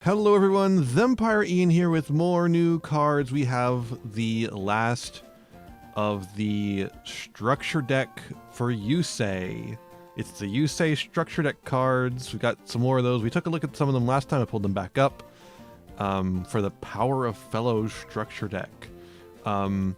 Hello everyone, Thempire Ian here with more new cards. We have the last of the structure deck for Yusei. It's the Yusei structure deck cards. We got some more of those. We took a look at some of them last time. I pulled them back up for the Power of Fellows structure deck. And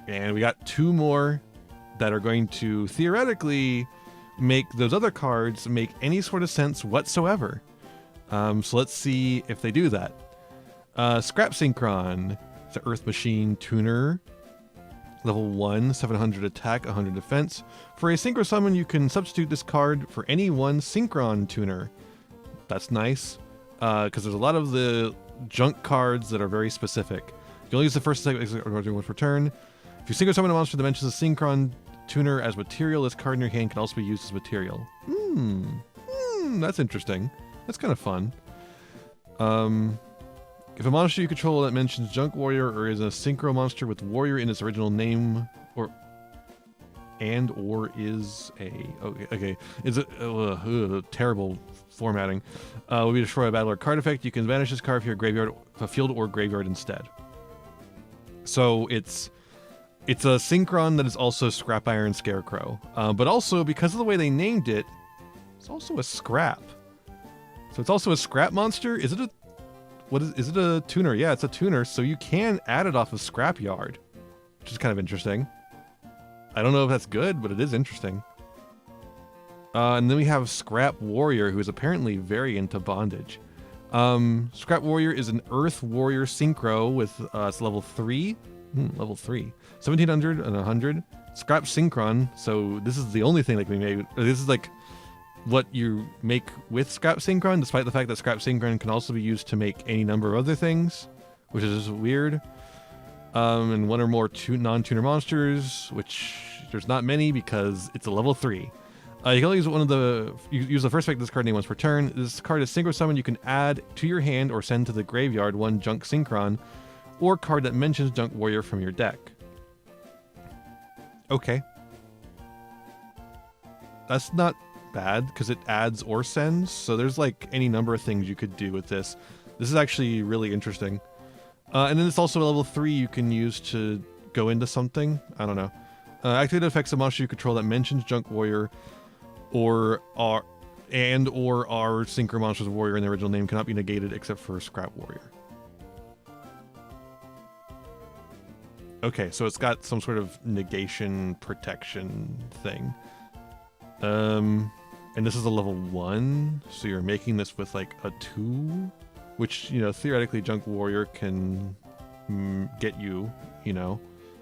we got two more that are going to theoretically make those other cards make any sort of sense whatsoever. So let's see if they do that. Scrap Synchron. It's an Earth Machine Tuner. Level 1, 700 attack, 100 defense. For a Synchro Summon, you can substitute this card for any one Synchron Tuner. That's nice, because there's a lot of the junk cards that are very specific. You can only use the first attack once per turn. If you Synchro Summon a monster that mentions a Synchron Tuner as material, this card in your hand can also be used as material. That's interesting. That's kind of fun. If a monster you control that mentions Junk Warrior or is a Synchro monster with Warrior in its original name, or is a is it terrible formatting, will be destroyed by battle or card effect. You can banish this card from your graveyard, field, or graveyard instead. So it's a Synchron that is also Scrap Iron Scarecrow, but also because of the way they named it, it's also a scrap. So it's also a scrap monster. Is it a tuner? Yeah, it's a tuner. So you can add it off of Scrapyard, which is kind of interesting. I don't know if that's good, but it is interesting. And then we have Scrap Warrior, who is apparently very into bondage. Scrap Warrior is an Earth Warrior Synchro with it's level 3. Level 3. 1700 and 100. Scrap Synchron. So this is the only thing that can be made. This is like what you make with Scrap Synchron, despite the fact that Scrap Synchron can also be used to make any number of other things, which is just weird. And one or more non-tuner monsters, which there's not many because it's a level 3. You can only use use the first effect of this card name once per turn. This card is Synchro Summon. You can add to your hand or send to the graveyard one Junk Synchron or card that mentions Junk Warrior from your deck. Okay. That's not bad because it adds or sends, so there's like any number of things you could do with this. This is actually really interesting. And then it's also a level 3 you can use to go into something. I don't know. Activate effects of monster you control that mentions Junk Warrior or are Synchro Monsters Warrior in the original name cannot be negated except for Scrap Warrior. Okay, so it's got some sort of negation protection thing. And this is a level 1, so you're making this with like a 2, which, you know, theoretically Junk Warrior can get you, you know.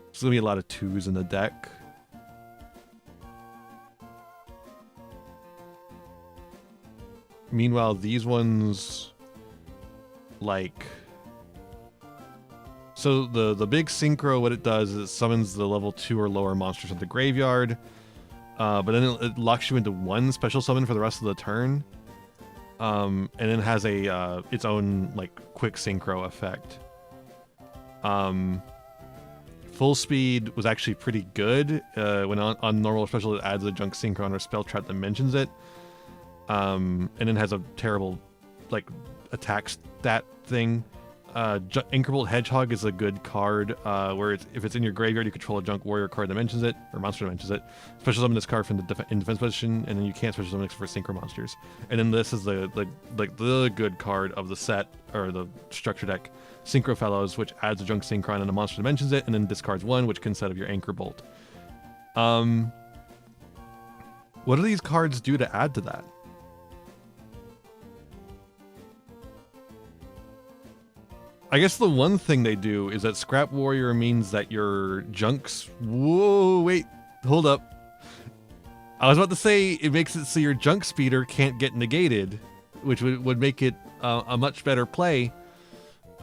There's gonna be a lot of 2s in the deck. Meanwhile, these ones, like, so the big Synchro, what it does is it summons the level 2 or lower monsters at the graveyard. But then it locks you into one special summon for the rest of the turn, and then has a its own like quick synchro effect. Full speed was actually pretty good. When on normal or special, it adds a Junk Synchron or spell trap that mentions it, and then has a terrible like attack stat thing. Anchorbolt Hedgehog is a good card, where if it's in your graveyard, you control a Junk Warrior card that mentions it, or monster that mentions it. Special summon this card from the in defense position, and then you can't special summon it for Synchro monsters. And then this is the good card of the set, or the structure deck, Synchro Fellows, which adds a Junk Synchron and a monster that mentions it, and then discards one, which can set of your Anchorbolt. What do these cards do to add to that? I guess the one thing they do is that Scrap Warrior means that your junks... Whoa, wait, hold up. I was about to say it makes it so your Junk Speeder can't get negated, which would make it a much better play,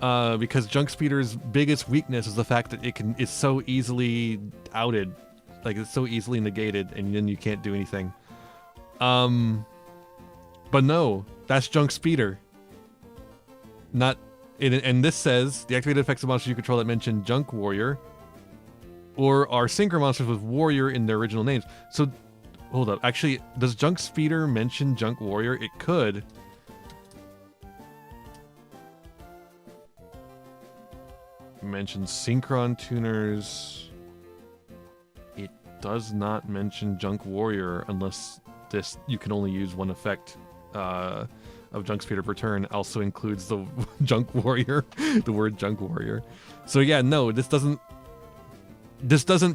because Junk Speeder's biggest weakness is the fact that it's so easily outed. Like, it's so easily negated, and then you can't do anything. But no, that's Junk Speeder. Not... And this says, the activated effects of monsters you control that mention Junk Warrior or are Synchro monsters with Warrior in their original names. So, hold up. Actually, does Junk Speeder mention Junk Warrior? It could. mentions Synchron tuners. It does not mention Junk Warrior unless this you can only use one effect of Junk Speeder per turn. Also includes the Junk Warrior, the word Junk Warrior. So yeah, no, this doesn't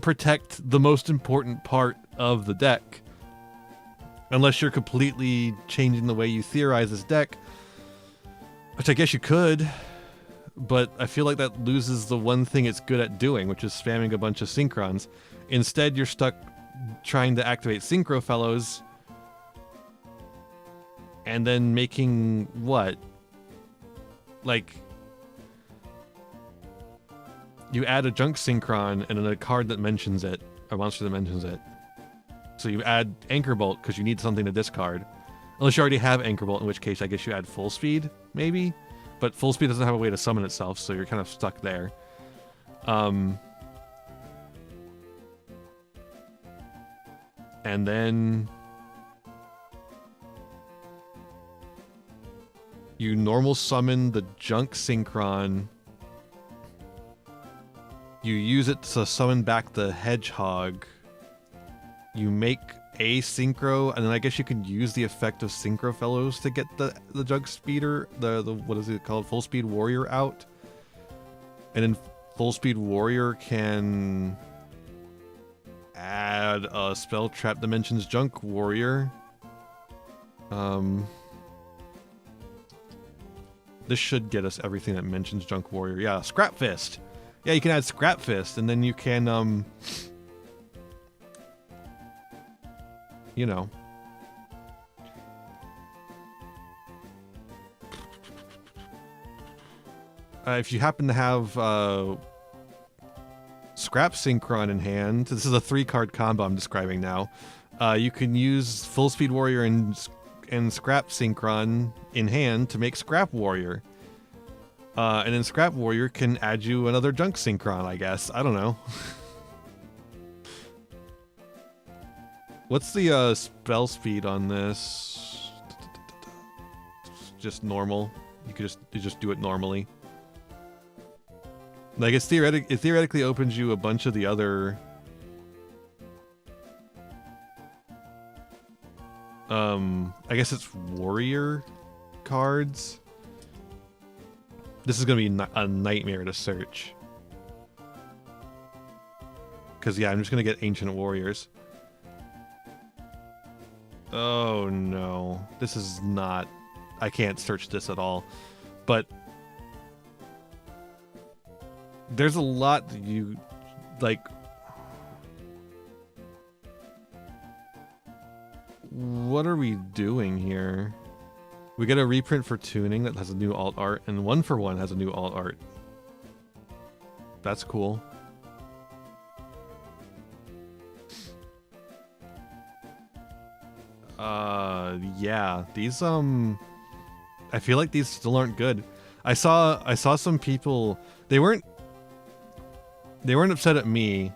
protect the most important part of the deck. Unless you're completely changing the way you theorize this deck, which I guess you could, but I feel like that loses the one thing it's good at doing, which is spamming a bunch of Synchrons. Instead, you're stuck trying to activate Synchro Fellows and then making what? Like, you add a Junk Synchron and then a card that mentions it, a monster that mentions it. So you add Anchor Bolt because you need something to discard. Unless you already have Anchor Bolt, in which case I guess you add Full Speed, maybe? But Full Speed doesn't have a way to summon itself, so you're kind of stuck there. And then you normal summon the Junk Synchron. You use it to summon back the Hedgehog. You make a Synchro, and then I guess you can use the effect of Synchro Fellows to get the Junk Speeder, the what is it called, Full Speed Warrior out. And then Full Speed Warrior can add a spell trap that mentions Junk Warrior. This should get us everything that mentions Junk Warrior. Yeah, Scrap Fist. Yeah, you can add Scrap Fist, and then you can you know. If you happen to have Scrap Synchron in hand, this is a 3-card combo I'm describing now. You can use Full Speed Warrior and Scrap Synchron in hand to make Scrap Warrior. And then Scrap Warrior can add you another Junk Synchron, I guess. I don't know. What's the spell speed on this? Just normal. You just do it normally. Like it theoretically opens you a bunch of the other I guess it's warrior cards. This is gonna be a nightmare to search. Cause yeah, I'm just gonna get ancient warriors. Oh no, this is not, I can't search this at all, but there's a lot that you, like, what are we doing here? We get a reprint for tuning that has a new alt art, and 1-for-1 has a new alt art. That's cool. Yeah, these I feel like these still aren't good. I saw some people, they weren't upset at me,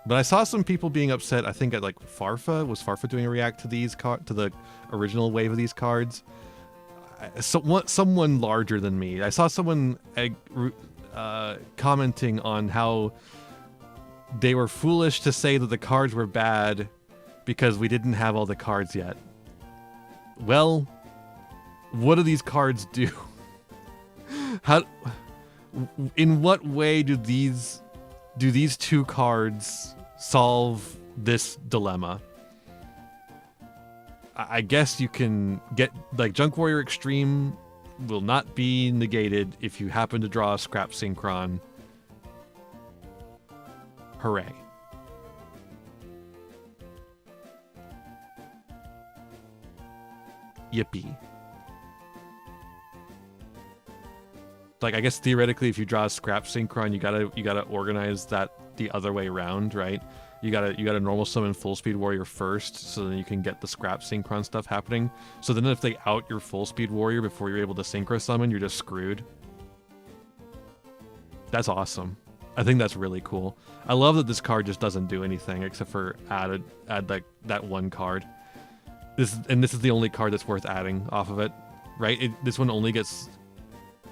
but I saw some people being upset, I think at like Farfa. Was Farfa doing a react to these to the original wave of these cards? Someone larger than me. I saw someone commenting on how they were foolish to say that the cards were bad because we didn't have all the cards yet. Well, what do these cards do? In what way do these 2 cards solve this dilemma? I guess you can get, like, Junk Warrior Extreme will not be negated if you happen to draw a Scrap Synchron. Hooray. Yippee. Like, I guess theoretically if you draw a Scrap Synchron, you gotta organize that the other way around, right? You gotta normal summon Full Speed Warrior first, so then you can get the Scrap Synchron stuff happening. So then if they out your Full Speed Warrior before you're able to Synchro Summon, you're just screwed. That's awesome. I think that's really cool. I love that this card just doesn't do anything except for add that 1 card. This is the only card that's worth adding off of it, right? This one only gets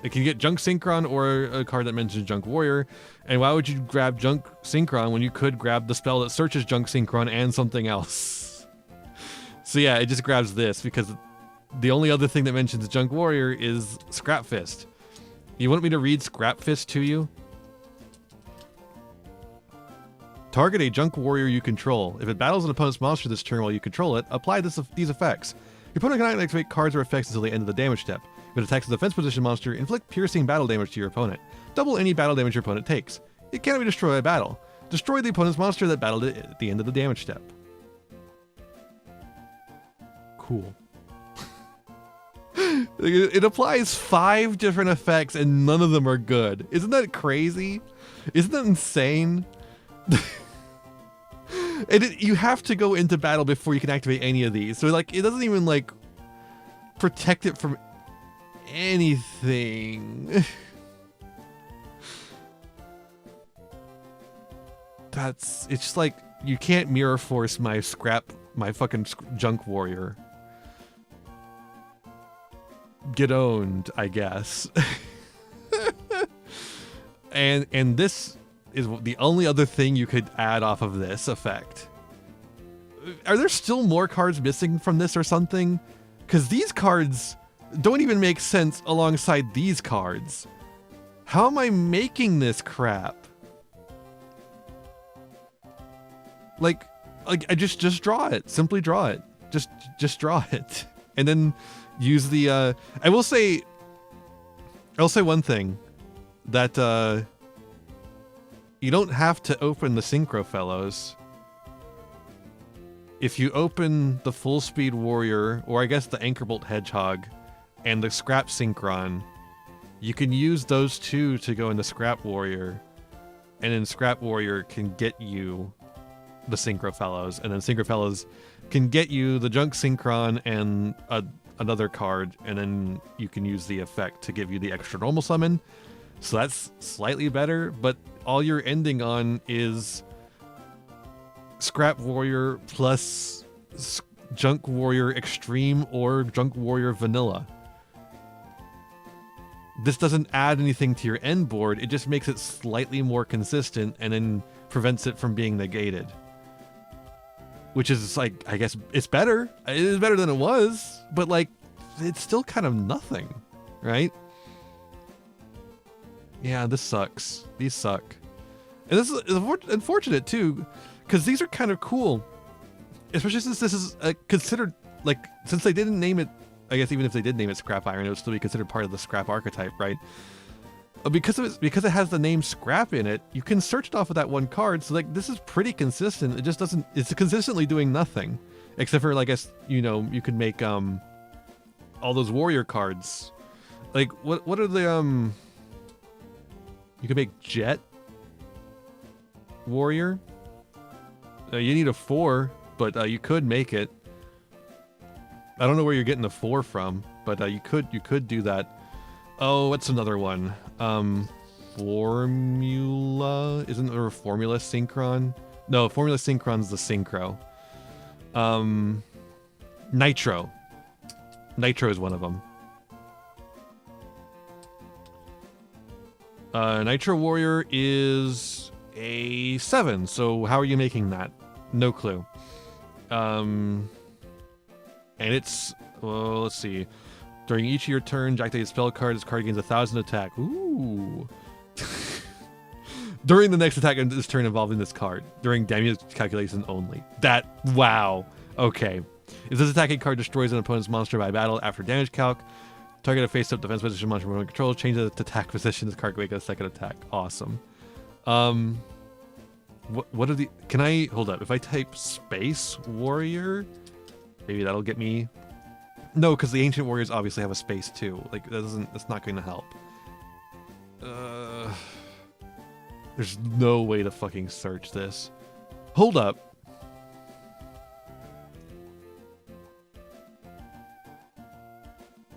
It can get Junk Synchron or a card that mentions Junk Warrior. And why would you grab Junk Synchron when you could grab the spell that searches Junk Synchron and something else? So yeah, it just grabs this because the only other thing that mentions Junk Warrior is Scrap Fist. You want me to read Scrap Fist to you? Target a Junk Warrior you control. If it battles an opponent's monster this turn while you control it, apply these effects. Your opponent cannot activate cards or effects until the end of the damage step. If it attacks a defense position monster, inflict piercing battle damage to your opponent. Double any battle damage your opponent takes. It cannot be destroyed by battle. Destroy the opponent's monster that battled it at the end of the damage step. Cool. It applies 5 different effects and none of them are good. Isn't that crazy? Isn't that insane? And you have to go into battle before you can activate any of these. So like, it doesn't even like protect it from anything. It's just like, you can't mirror force my fucking Junk Warrior. Get owned, I guess. and this is the only other thing you could add off of this effect. Are there still more cards missing from this or something? Because these cards don't even make sense alongside these cards. How am I making this crap? Like I just draw it. Simply draw it. Just draw it. And then use the I'll say one thing, that you don't have to open the Synchro Fellows. If you open the Full Speed Warrior, or I guess the Anchorbolt Hedgehog, and the Scrap Synchron, you can use those two to go into Scrap Warrior, and then Scrap Warrior can get you the Synchro Fellows, and then Synchro Fellows can get you the Junk Synchron and another card, and then you can use the effect to give you the extra normal summon. So that's slightly better, but all you're ending on is Scrap Warrior plus Junk Warrior Extreme or Junk Warrior Vanilla. This doesn't add anything to your end board, it just makes it slightly more consistent and then prevents it from being negated. Which is like, I guess it's better. It is better than it was, but like, it's still kind of nothing, right? Yeah, this sucks. These suck. And this is unfortunate too, because these are kind of cool. Especially since this is considered, like, since they didn't name it, I guess even if they did name it Scrap Iron, it would still be considered part of the Scrap archetype, right? Because it has the name Scrap in it, you can search it off of that one card. So like, this is pretty consistent. It just doesn't, it's consistently doing nothing. Except for, I guess, you know, you could make all those warrior cards. Like, what are the you could make Jet Warrior. You need a 4, but you could make it. I don't know where you're getting the 4 from, but you could do that. Oh, what's another one? Formula? Isn't there a Formula Synchron? No, Formula Synchron's the Synchro. Nitro. Nitro is one of them. Nitro Warrior is a 7, so how are you making that? No clue. And it's, well, let's see. During each of your turns, activate a spell card. This card gains 1,000 attack. Ooh. During the next attack in this turn involving this card. During damage calculation only. Wow. Okay. If this attacking card destroys an opponent's monster by battle after damage calc, target a face-up defense position monster under control, change the attack position. This card can make a second attack. Awesome. What are the... Can I... Hold up. If I type Space Warrior, maybe that'll get me... No, because the Ancient Warriors obviously have a space too. Like, that's not going to help. There's no way to fucking search this. Hold up.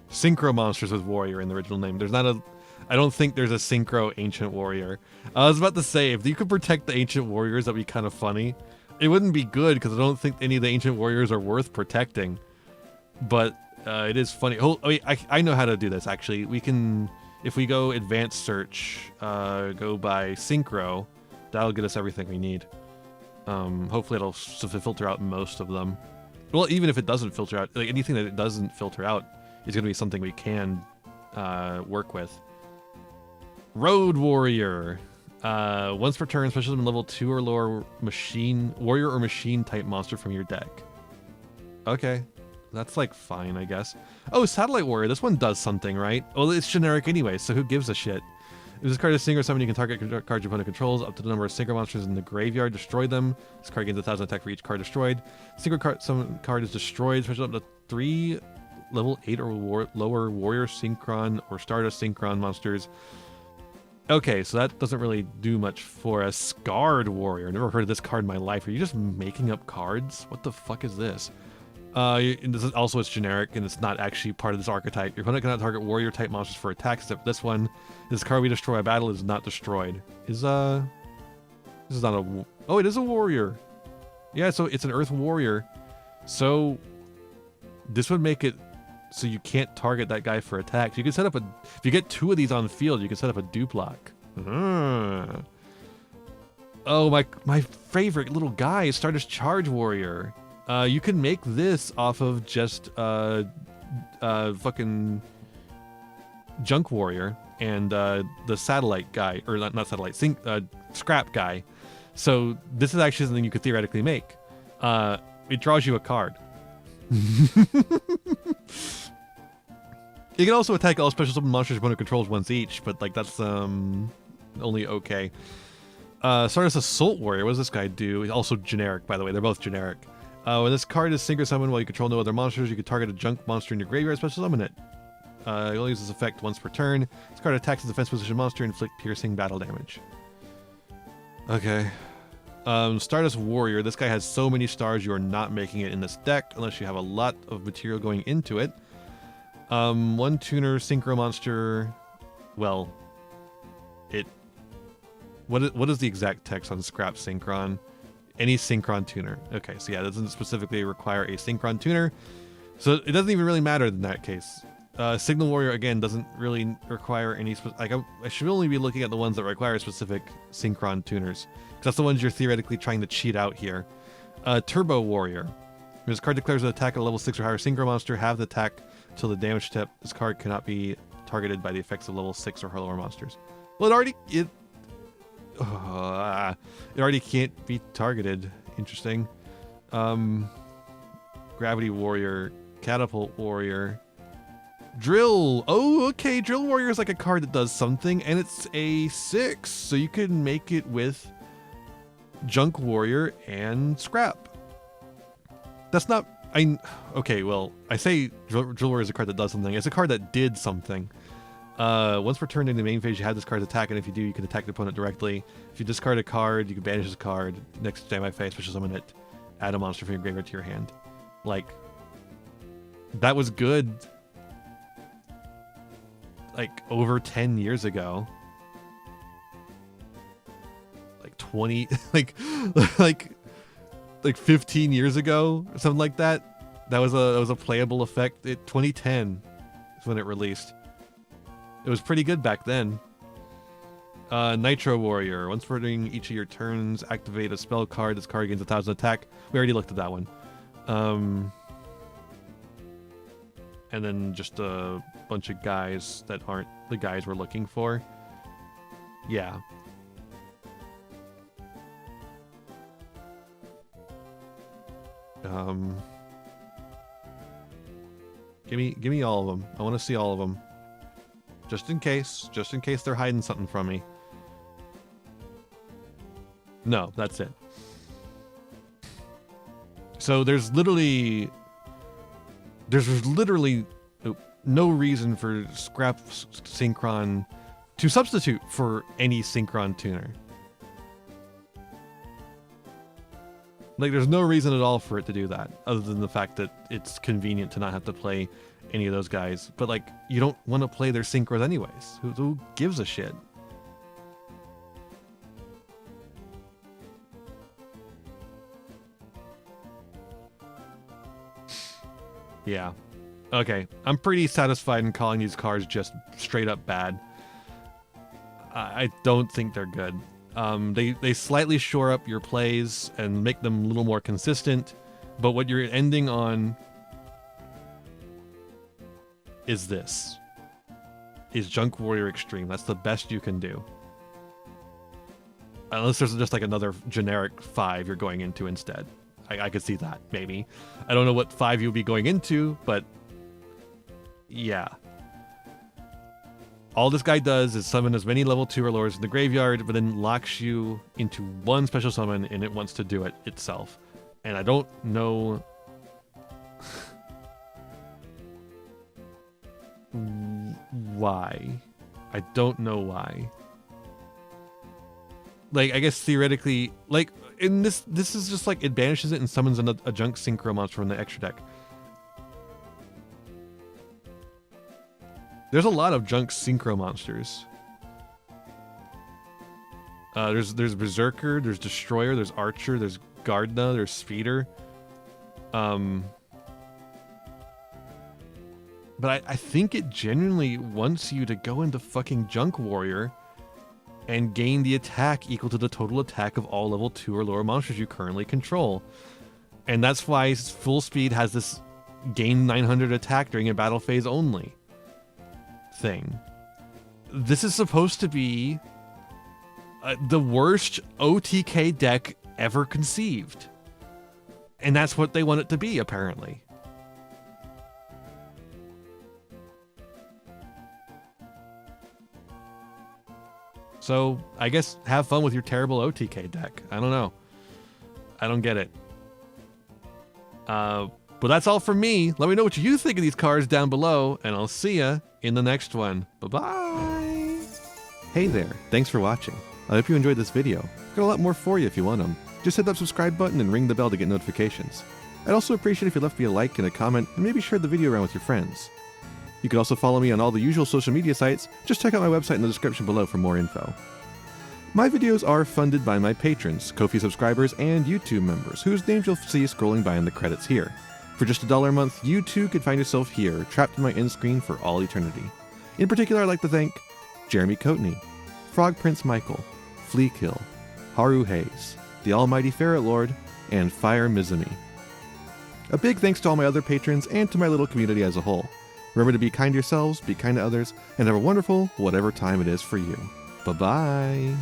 Synchro Monsters with Warrior in the original name. There's not a... I don't think there's a Synchro Ancient Warrior. I was about to say, if you could protect the Ancient Warriors, that'd be kind of funny. It wouldn't be good, because I don't think any of the Ancient Warriors are worth protecting. But it is funny. Oh, wait, I know how to do this, actually. We can if we go advanced search, go by synchro, that'll get us everything we need. Hopefully it'll filter out most of them. Well, even if it doesn't filter out, like anything that it doesn't filter out is going to be something we can work with. Road Warrior. Once per turn, special summon level 2 or lower warrior or machine type monster from your deck. Okay. That's like fine, I guess. Oh, Satellite Warrior. This one does something, right? Well, it's generic anyway, so who gives a shit? If this card is synchro summon, you can target cards your opponent controls up to the number of synchro monsters in the graveyard. Destroy them. This card gains 1,000 attack for each card destroyed. Synchro summon card is destroyed. Special up to 3 level 8 or lower warrior synchron or Stardust synchron monsters. Okay, so that doesn't really do much for a Scarred Warrior. Never heard of this card in my life. Are you just making up cards? What the fuck is this? And this is also, it's generic, and it's not actually part of this archetype. Your opponent cannot target warrior-type monsters for attacks, except this one. This card we destroy by battle is not destroyed. This is not a... Oh, it is a warrior. Yeah, so it's an Earth Warrior. So this would make it so you can't target that guy for attacks. You can set up a... If you get 2 of these on the field, you can set up a duplock. Oh, my favorite little guy is Stardust Charge Warrior. You can make this off of just fucking Junk Warrior and the Satellite guy, or not Satellite, Scrap guy. So this is actually something you could theoretically make. It draws you a card. You can also attack all special summon monsters your opponent controls once each, but like that's only okay. Stardust Assault Warrior. What does this guy do? He's also generic, by the way. They're both generic. When this card is synchro summoned while you control no other monsters, you can target a junk monster in your graveyard, special summon it. You only use this effect once per turn. This card attacks a defense position monster and inflict piercing battle damage. Okay. Stardust Warrior. This guy has so many stars, you are not making it in this deck unless you have a lot of material going into it. 1 tuner synchro monster. Well, what is the exact text on Scrap Synchron? Any Synchron tuner. Okay, so yeah, it doesn't specifically require a Synchron tuner, so it doesn't even really matter in that case. Signal Warrior, again, doesn't really require any... I should only be looking at the ones that require specific Synchron tuners, because that's the ones you're theoretically trying to cheat out here. Turbo Warrior. When this card declares an attack at a level 6 or higher Synchro monster, have the attack till the damage step. This card cannot be targeted by the effects of level 6 or lower monsters. Well, it already can't be targeted. Interesting. Gravity Warrior, Catapult Warrior, Drill. Oh, okay. Drill Warrior is like a card that does something, and it's a 6, so you can make it with Junk Warrior and Scrap. That's not... Okay, well, I say Drill Warrior is a card that does something. It's a card that did something. Once per turn in the main phase, you have this card's attack, and if you do, you can attack the opponent directly. If you discard a card, you can banish this card. Next standby phase, special summon it. Add a monster from your graveyard to your hand. Like, that was good. Like, over 10 years ago. Like, 20... like 15 years ago, or something like that. That was a playable effect. 2010 is when it released. It was pretty good back then. Nitro Warrior. Once during each of your turns, activate a spell card. This card gains 1,000 attack. We already looked at that one. And then just a bunch of guys that aren't the guys we're looking for. Yeah. Give me all of them. I want to see all of them. Just in case they're hiding something from me. No, that's it. So there's literally no reason for Scrap Synchron to substitute for any Synchron tuner. Like, there's no reason at all for it to do that, other than the fact that it's convenient to not have to play any of those guys. But, like, you don't want to play their synchros anyways. Who gives a shit? Yeah. Okay. I'm pretty satisfied in calling these cards just straight up bad. I don't think they're good. They slightly shore up your plays and make them a little more consistent, but what you're ending on is Junk Warrior Extreme. That's the best you can do. Unless there's just like another generic 5 you're going into instead. I could see that, maybe. I don't know what 5 you'll be going into, but yeah. All this guy does is summon as many level 2 or lowers in the graveyard, but then locks you into one special summon, and it wants to do it itself. And I don't know why. I don't know why. Like, I guess theoretically, like, in this is just like, it banishes it and summons a junk synchro monster from the extra deck. There's a lot of junk synchro monsters. There's Berserker, there's Destroyer, there's Archer, there's Gardna, there's Speeder. But I think it genuinely wants you to go into fucking Junk Warrior and gain the attack equal to the total attack of all level 2 or lower monsters you currently control. And that's why Full Speed has this gain 900 attack during a battle phase only thing. This is supposed to be the worst OTK deck ever conceived. And that's what they want it to be, apparently. So, I guess have fun with your terrible OTK deck. I don't know. I don't get it. But that's all from me. Let me know what you think of these cards down below, and I'll see ya in the next one. Bye-bye! Hey there, thanks for watching. I hope you enjoyed this video. Got a lot more for you if you want them. Just hit that subscribe button and ring the bell to get notifications. I'd also appreciate if you left me a like and a comment, and maybe shared the video around with your friends. You can also follow me on all the usual social media sites. Just check out my website in the description below for more info. My videos are funded by my patrons, Ko-fi subscribers, and YouTube members, whose names you'll see scrolling by in the credits here. For just $1 a month, you too could find yourself here, trapped in my end screen for all eternity. In particular, I'd like to thank Jeremy Coatney, Frog Prince Michael, Fleekill, Haru Hayes, the Almighty Ferret Lord, and Fire Mizumi. A big thanks to all my other patrons and to my little community as a whole. Remember to be kind to yourselves, be kind to others, and have a wonderful whatever time it is for you. Bye-bye.